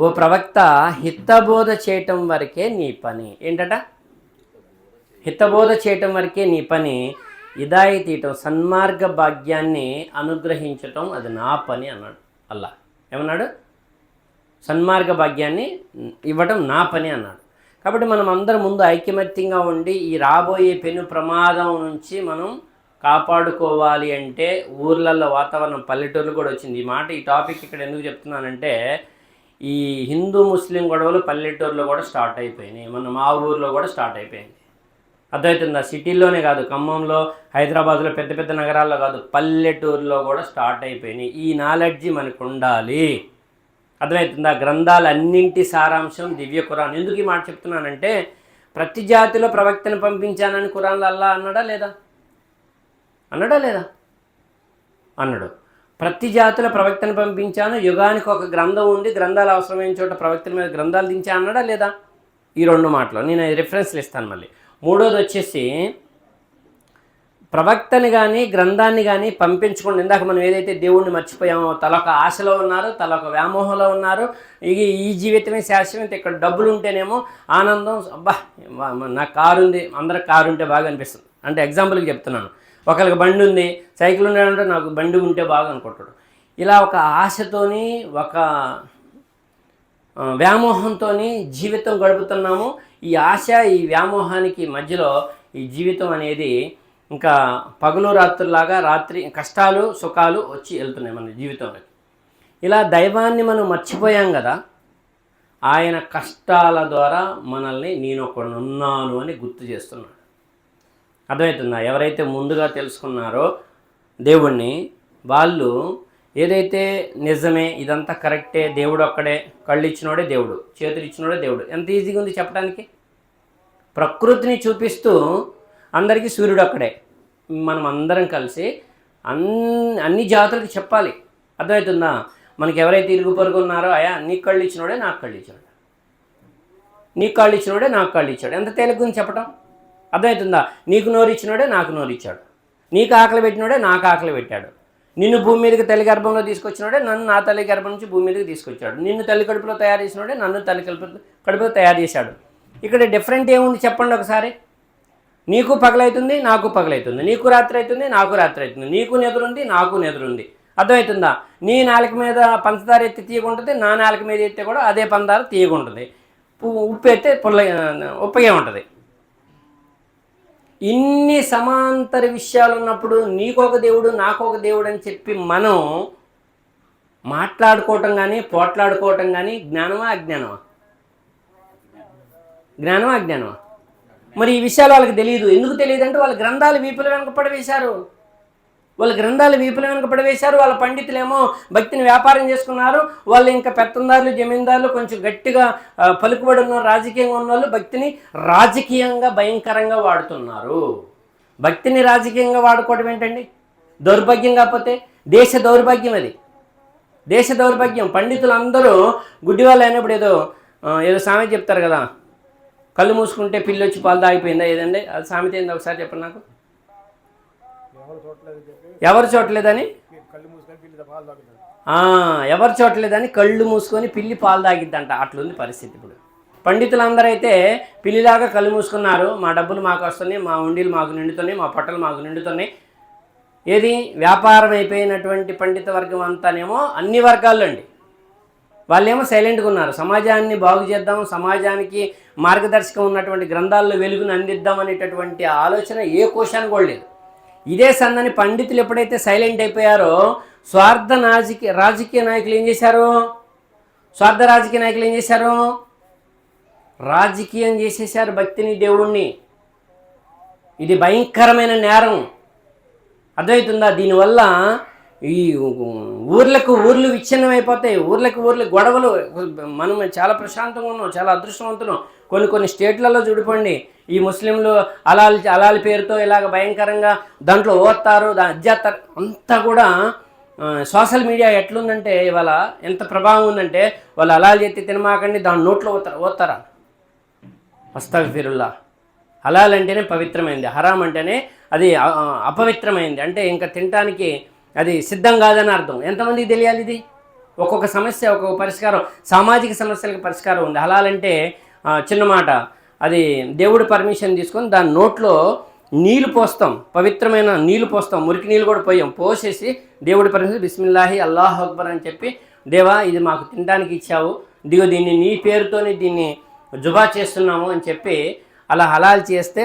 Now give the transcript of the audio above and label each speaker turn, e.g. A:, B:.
A: ఓ ప్రవక్త, హితబోధ చేయటం వరకే నీ పని. ఏంటట? హితబోధ చేయటం వరకే నీ పని. హిదాయి తీయటం, సన్మార్గ భాగ్యాన్ని అనుగ్రహించటం అది నా పని అన్నాడు అల్లా. ఏమన్నాడు? సన్మార్గ భాగ్యాన్ని ఇవ్వటం నా పని అన్నాడు. కాబట్టి మనం అందరం ముందు ఐకమత్యంగా ఉండి ఈ రాబోయే పెను ప్రమాదం నుంచి మనం కాపాడుకోవాలి అంటే ఊర్లలో వాతావరణం, పల్లెటూర్లు కూడా వచ్చింది. ఈ టాపిక్ ఇక్కడ ఎందుకు చెప్తున్నానంటే, ఈ హిందూ ముస్లిం గొడవలు పల్లెటూరులో కూడా స్టార్ట్ అయిపోయినాయి. మా ఊర్లో కూడా స్టార్ట్ అయిపోయింది. అర్థమవుతుందా? సిటీల్లోనే కాదు, ఖమ్మంలో, హైదరాబాద్లో, పెద్ద పెద్ద నగరాల్లో కాదు, పల్లెటూరులో కూడా స్టార్ట్ అయిపోయినాయి. ఈ నాలెడ్జి మనకు ఉండాలి. అర్థమవుతుందా? గ్రంథాలన్నింటి సారాంశం దివ్య ఖురాన్. ఎందుకు ఈ మాట చెప్తున్నానంటే, ప్రతి జాతిలో ప్రవక్తను పంపించానని ఖురాన్లో అల్లా అన్నాడా లేదా? అన్నాడు. ప్రతి జాతుల ప్రవక్తను పంపించాను, యుగానికి ఒక గ్రంథం ఉంది, గ్రంథాలు అవసరమైన చోట ప్రవక్తల మీద గ్రంథాలు దించా అన్నాడా లేదా? ఈ రెండు మాటలు నేను రిఫరెన్స్లు ఇస్తాను. మళ్ళీ మూడోది వచ్చేసి, ప్రవక్తని కానీ గ్రంథాన్ని కానీ పంపించకుండా, ఇందాక మనం ఏదైతే దేవుణ్ణి మర్చిపోయామో, తలొక ఆశలో ఉన్నారు, తలొక వ్యామోహంలో ఉన్నారు. ఈ జీవితమే శాశ్వతం, ఇక్కడ డబ్బులు ఉంటేనేమో ఆనందం, అబ్బా నాకు కారు ఉంది, అందరికి కారు ఉంటే బాగా అనిపిస్తుంది. అంటే ఎగ్జాంపుల్కి చెప్తున్నాను. ఒకరికి బండి ఉంది, సైకిల్ ఉన్నాడంటే నాకు బండి ఉంటే బాగా అనుకుంటాడు. ఇలా ఒక ఆశతోని, ఒక వ్యామోహంతో జీవితం గడుపుతున్నాము. ఈ ఆశ, ఈ వ్యామోహానికి మధ్యలో ఈ జీవితం అనేది ఇంకా పగలు రాత్రులాగా, రాత్రి కష్టాలు సుఖాలు వచ్చి వెళ్తున్నాయి మన జీవితంలో. ఇలా దైవాన్ని మనం మర్చిపోయాం కదా, ఆయన కష్టాల ద్వారా మనల్ని నేను ఒకడున్నాను అని గుర్తు చేస్తున్నాడు. అర్థమవుతుందా? ఎవరైతే ముందుగా తెలుసుకున్నారో దేవుణ్ణి, వాళ్ళు ఏదైతే నిజమే, ఇదంతా కరెక్టే, దేవుడు ఒక్కడే, కళ్ళు ఇచ్చినోడే దేవుడు, చేతులు ఇచ్చినోడే దేవుడు, ఎంత ఈజీగా ఉంది చెప్పడానికి. ప్రకృతిని చూపిస్తూ అందరికీ సూర్యుడు ఒక్కడే, మనం అందరం కలిసి అన్ని జాతులకు చెప్పాలి. అర్థమవుతుందా? మనకి ఎవరైతే ఇరుగు పొరుగు ఉన్నారో, అయా నీకు కళ్ళు ఇచ్చినోడే నాకు కళ్ళు ఇచ్చాడు, నీకు కాళ్ళు ఇచ్చినోడే నాకు కాళ్ళు ఇచ్చాడు, ఎంత తేలిగ్గుంది చెప్పడం. అర్థమవుతుందా? నీకు నోరు ఇచ్చినోడే నాకు నోరు ఇచ్చాడు, నీకు ఆకలి పెట్టినోడే నాకు ఆకలి పెట్టాడు, నిన్ను భూమి మీదకి తల్లి గర్భంలో తీసుకొచ్చినోడే నన్ను నా తల్లి గర్భం నుంచి భూమి మీదకి తీసుకొచ్చాడు, నిన్ను తల్లి కడుపులో తయారు చేసినోడే నన్ను తల్లి కడుపులో తయారు చేశాడు. ఇక్కడ డిఫరెంట్ ఏముంది చెప్పండి ఒకసారి. నీకు పగలవుతుంది, నాకు పగలవుతుంది, నీకు రాత్రి అవుతుంది, నాకు రాత్రి అవుతుంది, నీకు నెదురుంది, నాకు నెదురుంది. అర్థమవుతుందా? నీ నాలుక మీద పంచదార ఎత్తి తీయకుంటుంది, నా నాలుక మీద ఎత్తే కూడా అదే పంచదార తీయకుంటుంది, ఉప్పు ఎత్తే ఉప్పగే ఉంటుంది. ఇన్ని సమాంతర విషయాలు ఉన్నప్పుడు నీకొక దేవుడు నాకొక దేవుడు అని చెప్పి మనం మాట్లాడుకోవటం కానీ పోట్లాడుకోవటం కానీ జ్ఞానమా అజ్ఞానమా? జ్ఞానమా అజ్ఞానమా? మరి ఈ విషయాలు వాళ్ళకి తెలియదు. ఎందుకు తెలియదు అంటే వాళ్ళ గ్రంథాలు వీపుల వెనక పడవేశారు. వాళ్ళ పండితులేమో భక్తిని వ్యాపారం చేసుకున్నారు. వాళ్ళు ఇంకా పెత్తందారులు, జమీందారులు, కొంచెం గట్టిగా పలుకుబడి ఉన్న రాజకీయంగా ఉన్న వాళ్ళు భక్తిని రాజకీయంగా భయంకరంగా వాడుతున్నారు. భక్తిని రాజకీయంగా వాడుకోవడం ఏంటండి? దౌర్భాగ్యం. కాకపోతే దేశ దౌర్భాగ్యం. అది దేశ దౌర్భాగ్యం. పండితులు అందరూ గుడ్డి వాళ్ళు అయినప్పుడు ఏదో సామెత చెప్తారు కదా, కళ్ళు మూసుకుంటే పిల్లి వచ్చి పాలు తాగిపోయిందా, ఏదండి అది సామెత ఏంది ఒకసారి చెప్పండి నాకు. ఎవరు చూడలేదని ఎవరు చూడలేదని కళ్ళు మూసుకొని పిల్లి పాలు తాగిద్దంట. అట్లుంది పరిస్థితి ఇప్పుడు. పండితులందరూ అయితే పిల్లిలాగా కళ్ళు మూసుకున్నారు. మా డబ్బులు మాకు వస్తున్నాయి, మా ఉండిలు మాకు నిండుతున్నాయి, మా పొట్టలు మాకు నిండుతున్నాయి. ఏది వ్యాపారం అయిపోయినటువంటి పండిత వర్గం అంతానేమో అన్ని వర్గాల్లో అండి. వాళ్ళేమో సైలెంట్గా ఉన్నారు. సమాజాన్ని బాగు చేద్దాం, సమాజానికి మార్గదర్శకం ఉన్నటువంటి గ్రంథాల్లో వెలుగును అందిద్దాం అనేటటువంటి ఆలోచన ఏ కోశానికి కూడా లేదు. ఇదే సన్నని పండితులు ఎప్పుడైతే సైలెంట్ అయిపోయారో, స్వార్థ రాజకీయ నాయకులు ఏం చేశారు? రాజకీయం చేసేశారు భక్తిని, దేవుణ్ణి. ఇది భయంకరమైన నేరం. అర్థమవుతుందా? దీనివల్ల ఈ ఊర్లు విచ్ఛిన్నమైపోతాయి, ఊర్లకు గొడవలు. మనం చాలా ప్రశాంతంగా ఉన్నాం, చాలా అదృష్టవంతులం. కొన్ని స్టేట్లలో చూడిపోండి, ఈ ముస్లింలు అలాలి పేరుతో ఇలాగ భయంకరంగా దాంట్లో ఓత్తారు, అజ్జేస్తారు. అంతా కూడా సోషల్ మీడియా ఎట్లుందంటే ఇవాళ ఎంత ప్రభావం ఉందంటే, వాళ్ళు అలాలు ఎత్తి తినమాకండి, దాని నోట్లో ఓత్తారా. అస్తగ్ఫిరుల్లా. హలాల్ అంటేనే పవిత్రమైంది, హరాం అంటేనే అది అపవిత్రమైంది. అంటే ఇంకా తినటానికి అది సిద్ధం కాదని అర్థం. ఎంతమందికి తెలియాలి ఇది? ఒక్కొక్క సమస్య ఒక్కొక్క పరిష్కారం, సామాజిక సమస్యలకు పరిష్కారం ఉంది. హలాల్ అంటే చిన్న మాట, అది దేవుడి పర్మిషన్ తీసుకొని దాని నోట్లో నీళ్ళు పోస్తాం, పవిత్రమైన నీళ్ళు పోస్తాం, మురికి నీళ్ళు కూడా పోసేసి దేవుడి పర్మిషన్ బిస్మిల్లాహి అల్లాహు అక్బర్ అని చెప్పి, దేవా ఇది మాకు తినడానికి ఇచ్చావు, దిగో దీన్ని నీ పేరుతోని దీన్ని జుబా చేస్తున్నాము అని చెప్పి అలా హలాల్ చేస్తే